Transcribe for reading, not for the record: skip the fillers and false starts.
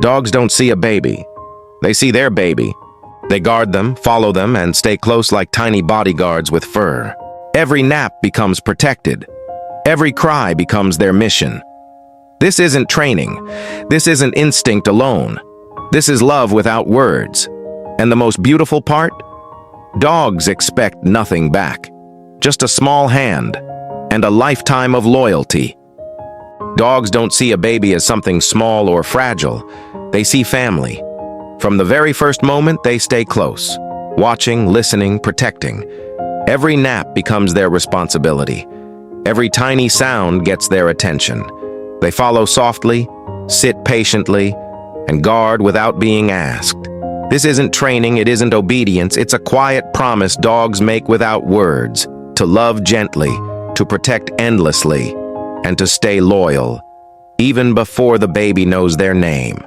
Dogs don't see a baby. They see their baby. They guard them, follow them, and stay close like tiny bodyguards with fur. Every nap becomes protected. Every cry becomes their mission. This isn't training. This isn't instinct alone. This is love without words. And the most beautiful part? Dogs expect nothing back. Just a small hand and a lifetime of loyalty. Dogs don't see a baby as something small or fragile. They see family. From the very first moment, they stay close, watching, listening, protecting. Every nap becomes their responsibility. Every tiny sound gets their attention. They follow softly, sit patiently, and guard without being asked. This isn't training, it isn't obedience, it's a quiet promise dogs make without words, to love gently, to protect endlessly, and to stay loyal, even before the baby knows their name.